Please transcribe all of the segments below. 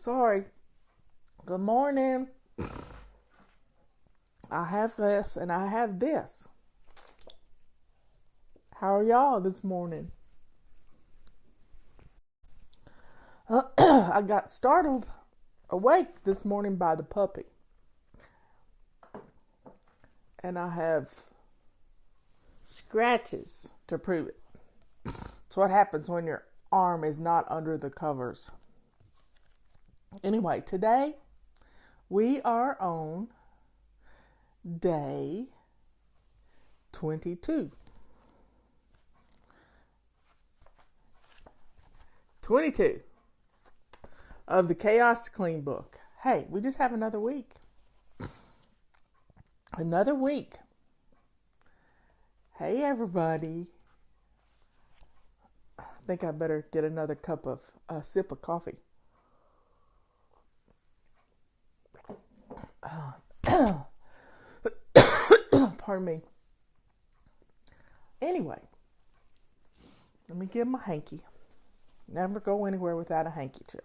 Sorry. Good morning. I have this and I have this. How are y'all this morning? I got startled awake this morning by the puppy. And I have scratches to prove it. It's what happens when your arm is not under the covers. Anyway, today we are on day 22. 22 of the Chaos Clean book. Hey, we just have another week. Another week. Hey, everybody. I think I better get another sip of coffee. Pardon me. Anyway, let me get my hanky. Never go anywhere without a handkerchief.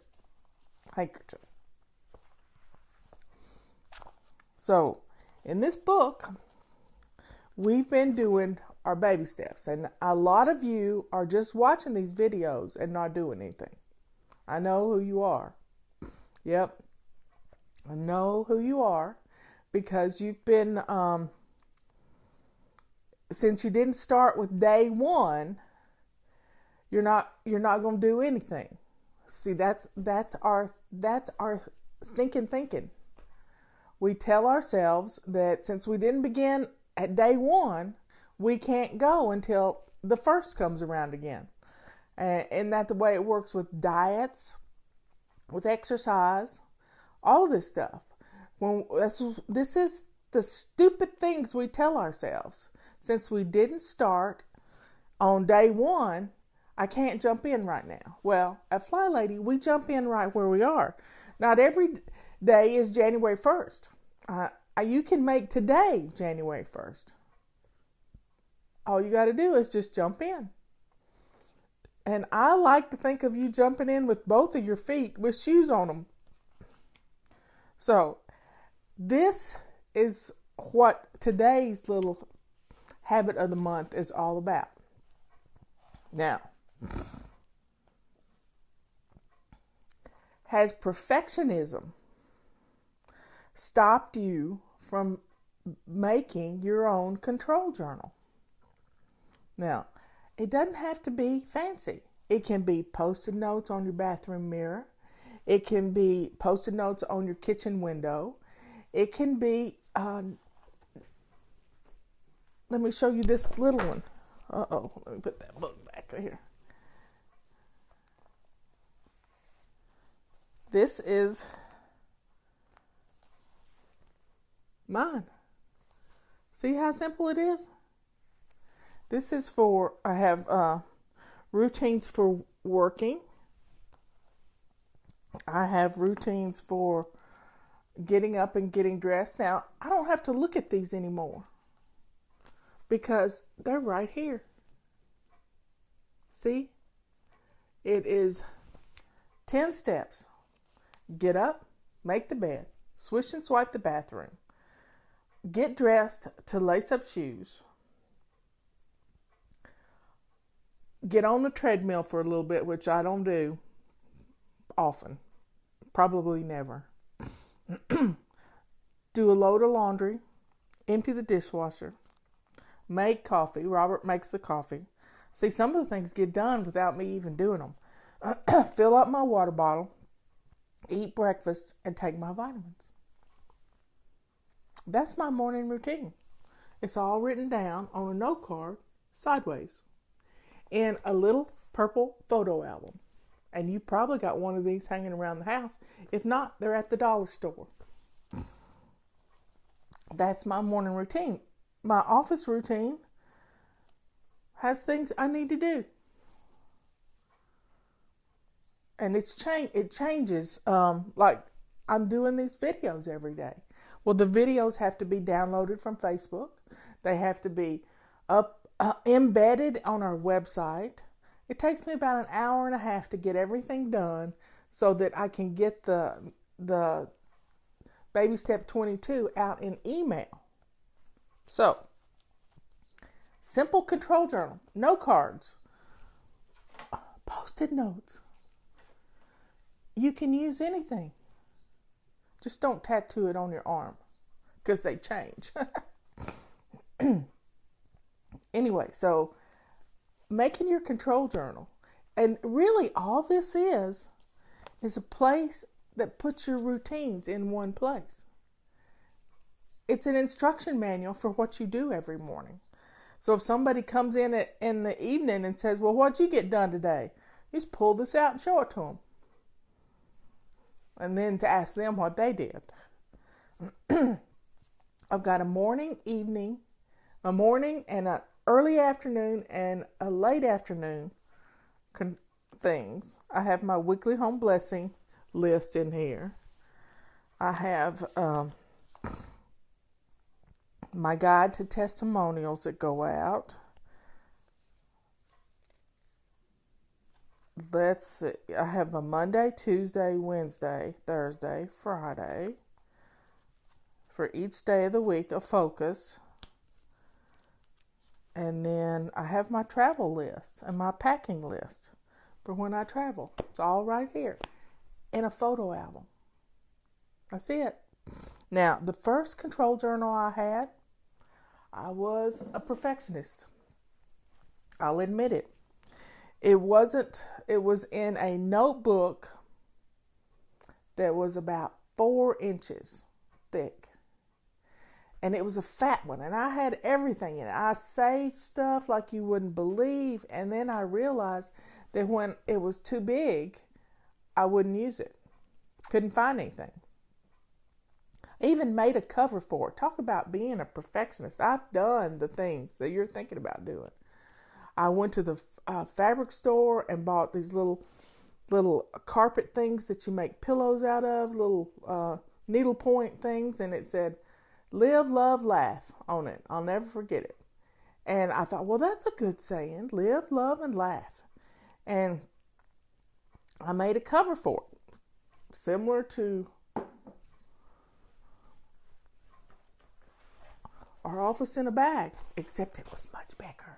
So, in this book, we've been doing our baby steps, and a lot of you are just watching these videos and not doing anything. I know who you are. Yep. I know who you are because you've been, since you didn't start with day one, you're not going to do anything. See, that's our stinking thinking. We tell ourselves that since we didn't begin at day one, we can't go until the first comes around again. And that's the way it works with diets, with exercise, all of this stuff. This is the stupid things we tell ourselves. Since we didn't start on day one, I can't jump in right now. Well, at Fly Lady, we jump in right where we are. Not every day is January 1st. You can make today January 1st. All you got to do is just jump in. And I like to think of you jumping in with both of your feet with shoes on them. So, this is what today's little habit of the month is all about. Now, has perfectionism stopped you from making your own control journal? Now, it doesn't have to be fancy. It can be Post-it notes on your bathroom mirror. It can be Post-it notes on your kitchen window. It can be, let me show you this little one. Uh-oh, let me put that book back here. This is mine. See how simple it is? This is for, I have routines for working. I have routines for getting up and getting dressed. Now, I don't have to look at these anymore because they're right here. See? It is 10 steps. Get up, make the bed, swish and swipe the bathroom, get dressed to lace up shoes, get on the treadmill for a little bit, which I don't do often, probably never. Do a load of laundry, empty the dishwasher, make coffee. Robert makes the coffee. See, some of the things get done without me even doing them. Fill up my water bottle, eat breakfast, and take my vitamins. That's my morning routine. It's all written down on a note card, sideways, in a little purple photo album. And you probably got one of these hanging around the house. If not, they're at the dollar store. That's my morning routine. My office routine has things I need to do. And it changes. Like I'm doing these videos every day. Well, the videos have to be downloaded from Facebook. They have to be embedded on our website. It takes me about an hour and a half to get everything done so that I can get the baby step 22 out in email. So, simple control journal, no cards, post-it notes. You can use anything. Just don't tattoo it on your arm because they change. Anyway, so making your control journal. And really all this is a place that puts your routines in one place. It's an instruction manual for what you do every morning. So if somebody comes in in the evening and says, well, what'd you get done today? You just pull this out and show it to them. And then to ask them what they did. I've got a morning and an early afternoon and a late afternoon things. I have my weekly home blessing list in here. I have my guide to testimonials that go out. Let's see. I have a Monday, Tuesday, Wednesday, Thursday, Friday. For each day of the week, a focus. And then I have my travel list and my packing list for when I travel. It's all right here in a photo album. That's it. Now, the first control journal I had, I was a perfectionist. I'll admit it. It was in a notebook that was about 4 inches thick. And it was a fat one. And I had everything in it. I saved stuff like you wouldn't believe. And then I realized that when it was too big, I wouldn't use it. Couldn't find anything. I even made a cover for it. Talk about being a perfectionist. I've done the things that you're thinking about doing. I went to the fabric store and bought these little carpet things that you make pillows out of, little needlepoint things, and it said, live, love, laugh on it. I'll never forget it. And I thought, well, that's a good saying. Live, love, and laugh. And I made a cover for it, similar to our office in a bag, except it was much bigger.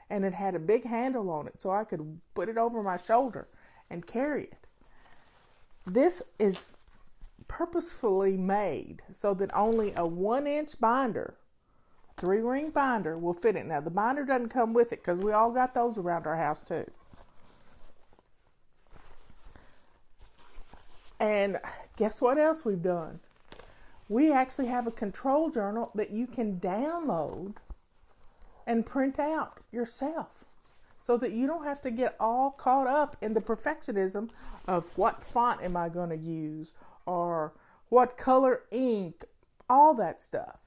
And it had a big handle on it so I could put it over my shoulder and carry it. This is purposefully made so that only a 1-inch binder, 3-ring binder, will fit it. Now, the binder doesn't come with it because we all got those around our house too. And guess what else we've done? We actually have a control journal that you can download and print out yourself so that you don't have to get all caught up in the perfectionism of what font am I going to use or what color ink, all that stuff.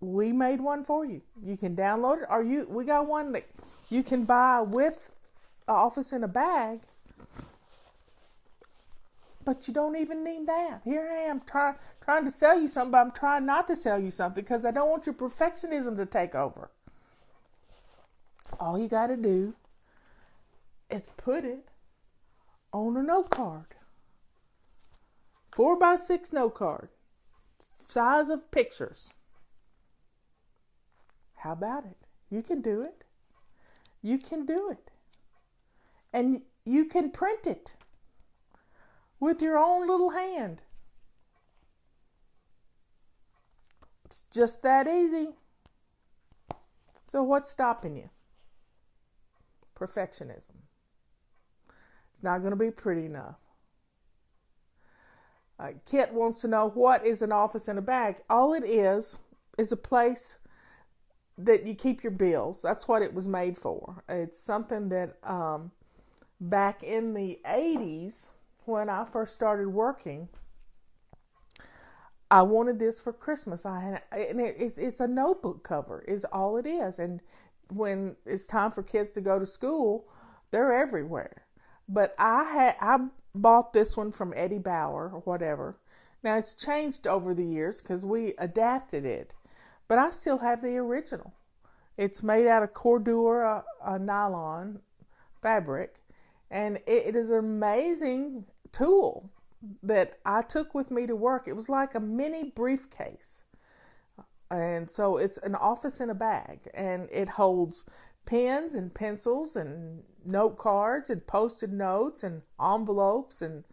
We made one for you. You can download it, or we got one that you can buy with Office in a Bag. But you don't even need that. Here I am trying to sell you something, but I'm trying not to sell you something because I don't want your perfectionism to take over. All you got to do is put it on a note card. 4x6 note card. Size of pictures. How about it? You can do it. You can do it. And you can print it with your own little hand. It's just that easy. So what's stopping you? Perfectionism. It's not going to be pretty enough. Kit wants to know, what is an office in a bag? All it is a place that you keep your bills. That's what it was made for. It's something that back in the 80s, when I first started working, I wanted this for Christmas. It's a notebook cover is all it is. And when it's time for kids to go to school, they're everywhere. But I bought this one from Eddie Bauer or whatever. Now it's changed over the years because we adapted it, but I still have the original. It's made out of Cordura nylon fabric, And it is an amazing tool that I took with me to work. It was like a mini briefcase. And so it's an office in a bag, and it holds pens and pencils and note cards and post-it notes and envelopes and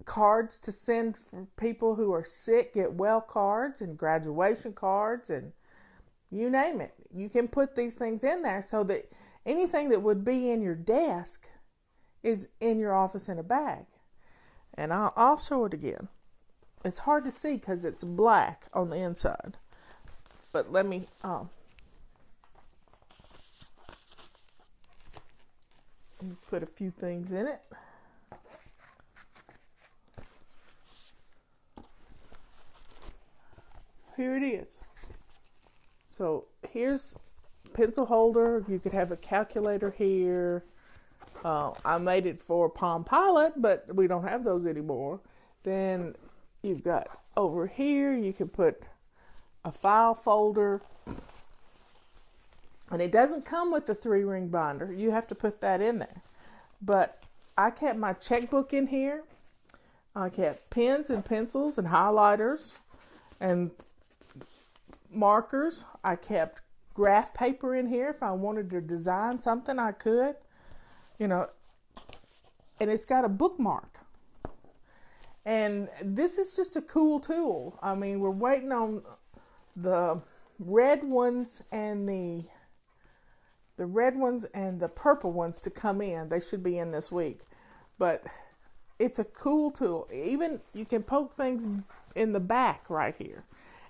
cards to send for people who are sick, get well cards and graduation cards and you name it. You can put these things in there so that anything that would be in your desk is in your office in a bag. And I'll show it again. It's hard to see because it's black on the inside. But let me put a few things in it. Here it is. So here's pencil holder. You could have a calculator here. I made it for Palm Pilot, but we don't have those anymore. Then you've got over here, you can put a file folder. And it doesn't come with the 3-ring binder. You have to put that in there. But I kept my checkbook in here. I kept pens and pencils and highlighters and markers. I kept graph paper in here. If I wanted to design something, I could. And it's got a bookmark. And this is just a cool tool. I mean, we're waiting on the red ones and the purple ones to come in. They should be in this week. But it's a cool tool. Even you can poke things in the back right here.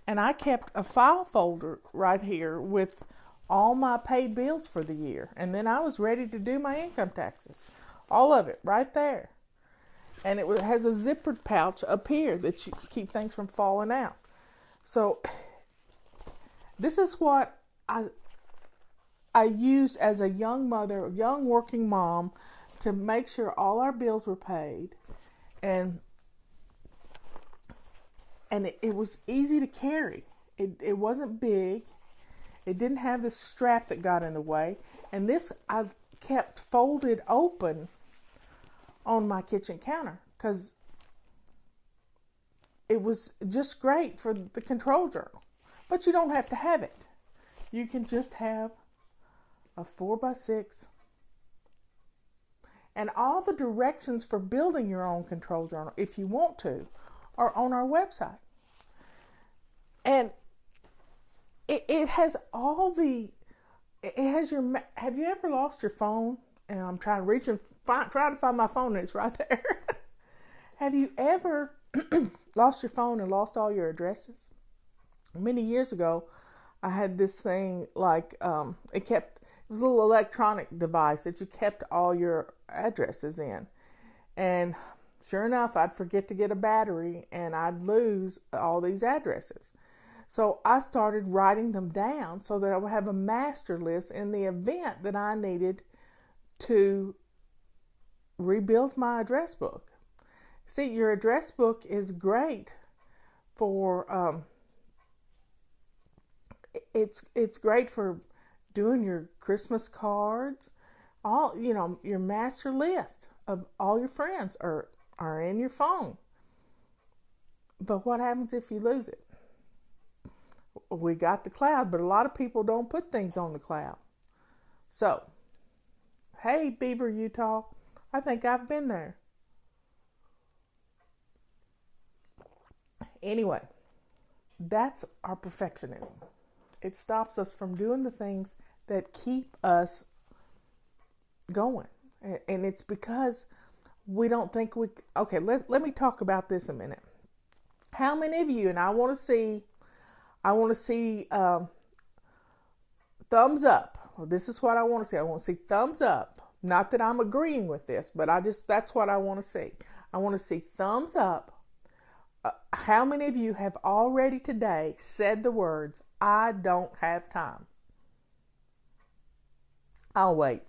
And I kept a file folder right here with all my paid bills for the year. And then I was ready to do my income taxes. All of it right there. And it has a zippered pouch up here that you keep things from falling out. So this is what I used as a young mother, young working mom, to make sure all our bills were paid. And it was easy to carry. It wasn't big. It didn't have this strap that got in the way. And this I kept folded open on my kitchen counter because it was just great for the control journal. But you don't have to have it. You can just have a 4x6. And all the directions for building your own control journal, if you want to, are on our website. And it has have you ever lost your phone? And I'm trying to reach and trying to find my phone and it's right there. Have you ever lost your phone and lost all your addresses? Many years ago, I had this thing like, it was a little electronic device that you kept all your addresses in. And sure enough, I'd forget to get a battery and I'd lose all these addresses. So I started writing them down so that I would have a master list in the event that I needed to rebuild my address book. See, your address book is great for, it's great for doing your Christmas cards, your master list of all your friends are in your phone. But what happens if you lose it? We got the cloud, but a lot of people don't put things on the cloud. So, hey, Beaver, Utah, I think I've been there. Anyway, that's our perfectionism. It stops us from doing the things that keep us going. And it's because we don't think okay, let me talk about this a minute. How many of you, and I want to see thumbs up. Well, this is what I want to see. I want to see thumbs up. Not that I'm agreeing with this, but that's what I want to see. I want to see thumbs up. How many of you have already today said the words, I don't have time? I'll wait.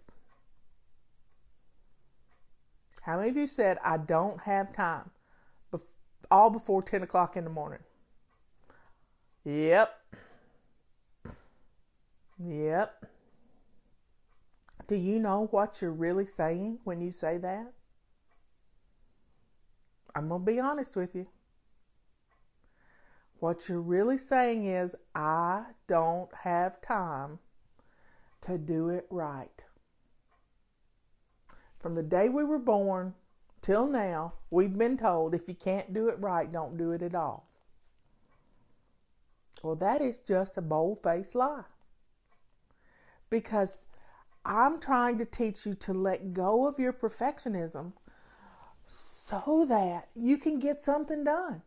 How many of you said, I don't have time? All before 10 o'clock in the morning. Yep. Do you know what you're really saying when you say that? I'm going to be honest with you. What you're really saying is, I don't have time to do it right. From the day we were born till now, we've been told if you can't do it right, don't do it at all. Well, that is just a bold-faced lie. Because I'm trying to teach you to let go of your perfectionism so that you can get something done.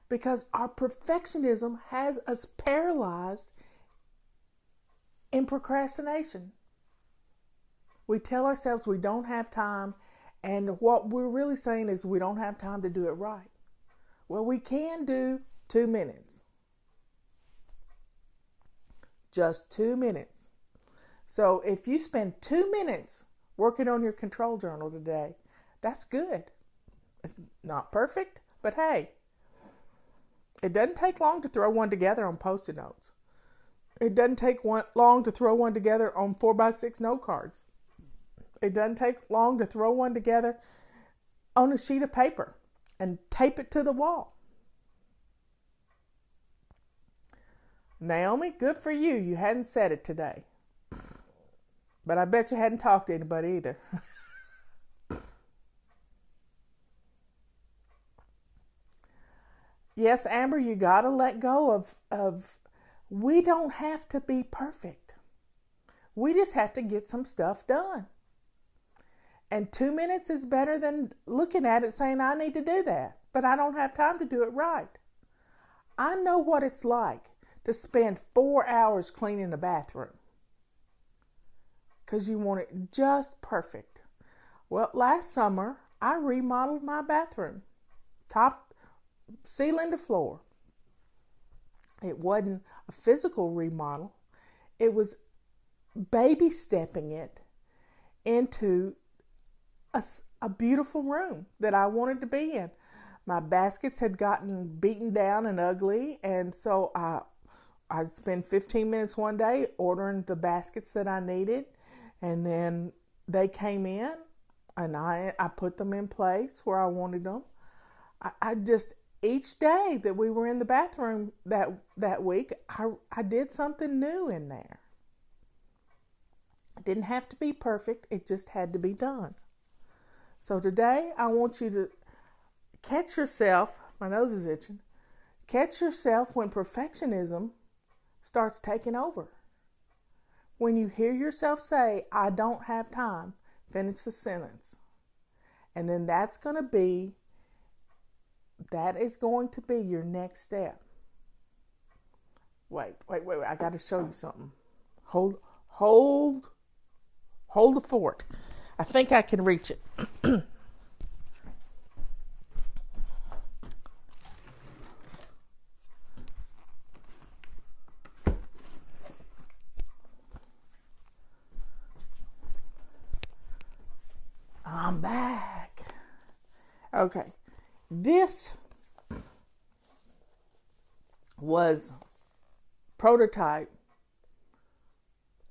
Because our perfectionism has us paralyzed in procrastination. We tell ourselves we don't have time, and what we're really saying is we don't have time to do it right. Well, we can do 2 minutes. Just 2 minutes. So if you spend 2 minutes working on your control journal today, that's good. It's not perfect, but hey, it doesn't take long to throw one together on Post-it notes. It doesn't take long to throw one together on 4x6 note cards. It doesn't take long to throw one together on a sheet of paper and tape it to the wall. Naomi, good for you. You hadn't said it today. But I bet you hadn't talked to anybody either. Yes, Amber, you got to let go of we don't have to be perfect. We just have to get some stuff done. And 2 minutes is better than looking at it saying, I need to do that, but I don't have time to do it right. I know what it's like to spend 4 hours cleaning the bathroom because you want it just perfect. Well, last summer, I remodeled my bathroom, top, ceiling to floor. It wasn't a physical remodel. It was baby stepping it into a beautiful room that I wanted to be in. My baskets had gotten beaten down and ugly, and so I'd spend 15 minutes one day ordering the baskets that I needed, and then they came in, and I put them in place where I wanted them. I just, each day that we were in the bathroom that week, I did something new in there. It didn't have to be perfect, it just had to be done. So today, I want you to catch yourself, my nose is itching, catch yourself when perfectionism starts taking over. When you hear yourself say, I don't have time, finish the sentence. And then that is going to be your next step. Wait, I got to show you something. Hold the fort. I think I can reach it. I'm back. Okay. This was prototype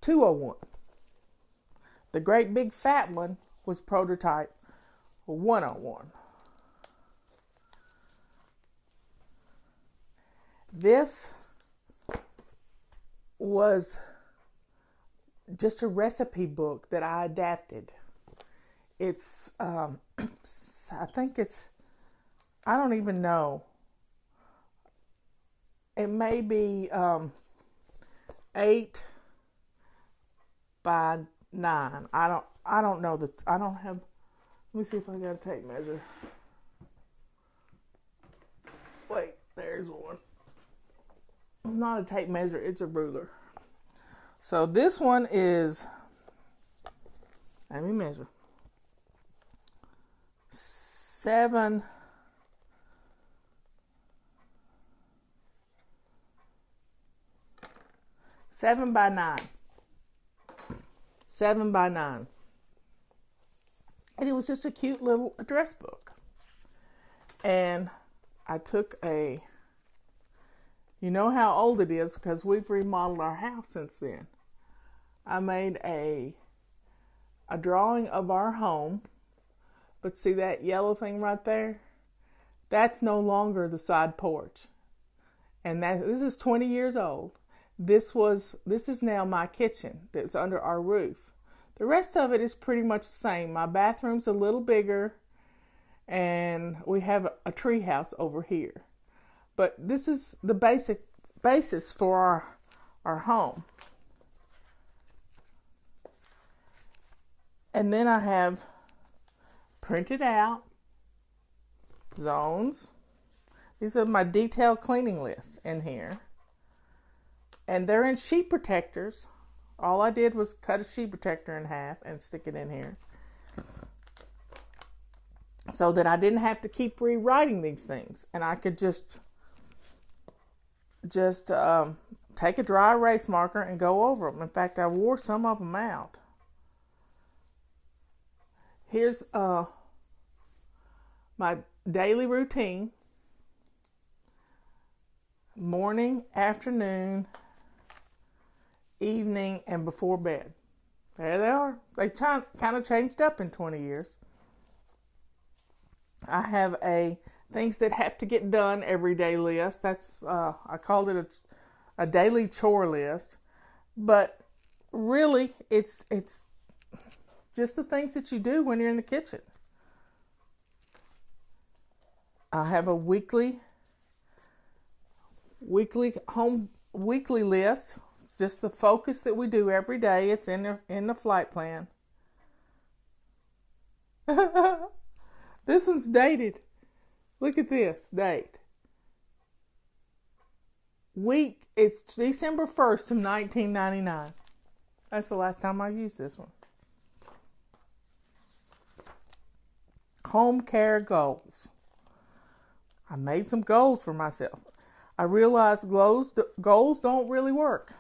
201. The great big fat one was prototype 101. This was just a recipe book that I adapted. It's, I don't even know. It may be 8 by 9. I don't know that. I don't have. Let me see if I got a tape measure. Wait, there's one. It's not a tape measure. It's a ruler. So this one is. Let me measure. 7 by 9. 7 by 9. And it was just a cute little address book. And I took you know how old it is because we've remodeled our house since then. I made a a drawing of our home. But see that yellow thing right there? That's no longer the side porch. And this is 20 years old. This is now my kitchen that's under our roof. The rest of it is pretty much the same. My bathroom's a little bigger, and we have a tree house over here. But this is the basis for our home. And then I have printed out zones. These are my detailed cleaning lists in here. And they're in sheet protectors. All I did was cut a sheet protector in half and stick it in here, so that I didn't have to keep rewriting these things. And I could just take a dry erase marker and go over them. In fact, I wore some of them out. Here's my daily routine. Morning, afternoon, evening, and before bed. There they are. They kind of changed up in 20 years. I have a things that have to get done every day list. That's I called it a daily chore list. But really, it's just the things that you do when you're in the kitchen. I have a weekly list. It's just the focus that we do every day. It's in the flight plan. This one's dated. Look at this date. Week, it's December 1st of 1999. That's the last time I used this one. Home care goals. I made some goals for myself. I realized goals don't really work.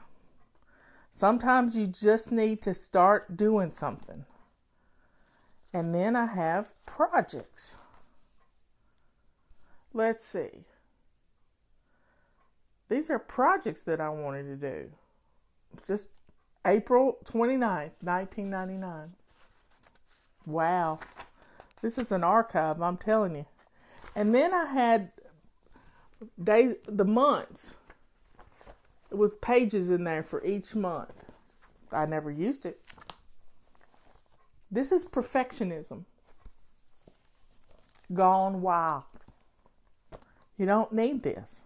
Sometimes you just need to start doing something. And then I have projects. Let's see. These are projects that I wanted to do. Just April 29th, 1999. Wow. This is an archive, I'm telling you. And then I had the months with pages in there for each month. I never used it. This is perfectionism gone wild. You don't need this.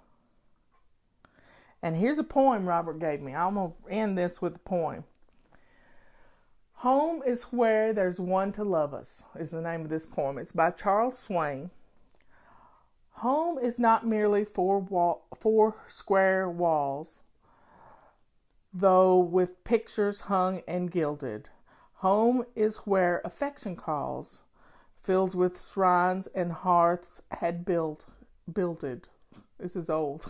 And here's a poem Robert gave me. I'm going to end this with a poem. Home is where there's one to love us, is the name of this poem. It's by Charles Swain. Home is not merely four square walls, though with pictures hung and gilded. Home is where affection calls, filled with shrines and hearths had builded. This is old.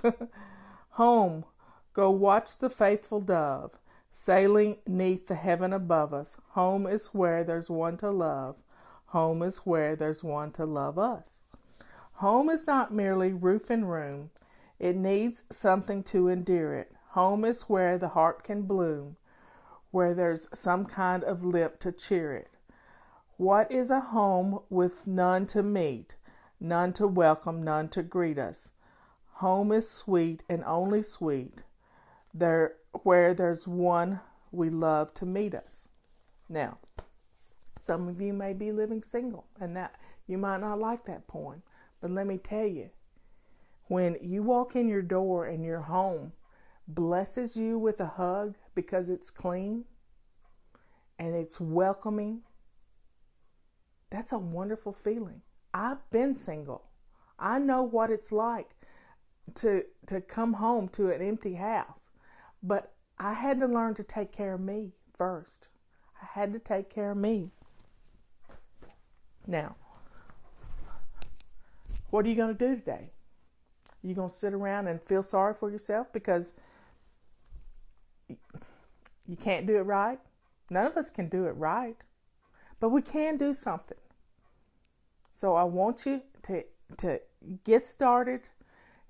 Home, go watch the faithful dove, sailing 'neath the heaven above us. Home is where there's one to love. Home is where there's one to love us. Home is not merely roof and room. It needs something to endear it. Home is where the heart can bloom, where there's some kind of lip to cheer it. What is a home with none to meet, none to welcome, none to greet us? Home is sweet and only sweet, there where there's one we love to meet us. Now, some of you may be living single, and that you might not like that poem. But let me tell you, when you walk in your door and your home blesses you with a hug because it's clean and it's welcoming, that's a wonderful feeling. I've been single. I know what it's like to come home to an empty house. But I had to learn to take care of me first. I had to take care of me. Now, what are you going to do today? Are you going to sit around and feel sorry for yourself because you can't do it right? None of us can do it right, but we can do something. So I want you to get started.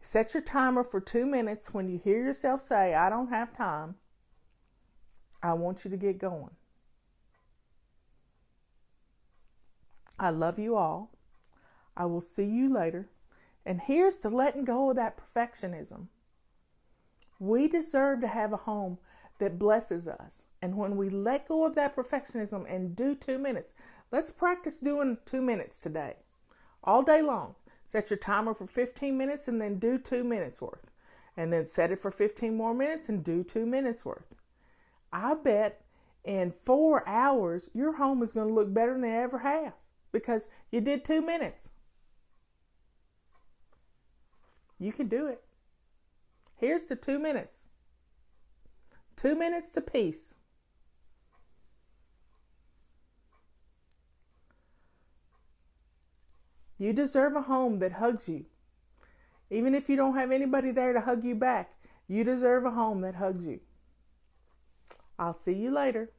Set your timer for 2 minutes. When you hear yourself say, I don't have time, I want you to get going. I love you all. I will see you later. And here's to letting go of that perfectionism. We deserve to have a home that blesses us. And when we let go of that perfectionism and do 2 minutes, let's practice doing 2 minutes today. All day long. Set your timer for 15 minutes and then do 2 minutes worth. And then set it for 15 more minutes and do 2 minutes worth. I bet in 4 hours, your home is going to look better than it ever has because you did 2 minutes. You can do it. Here's to 2 minutes. 2 minutes to peace. You deserve a home that hugs you. Even if you don't have anybody there to hug you back, you deserve a home that hugs you. I'll see you later.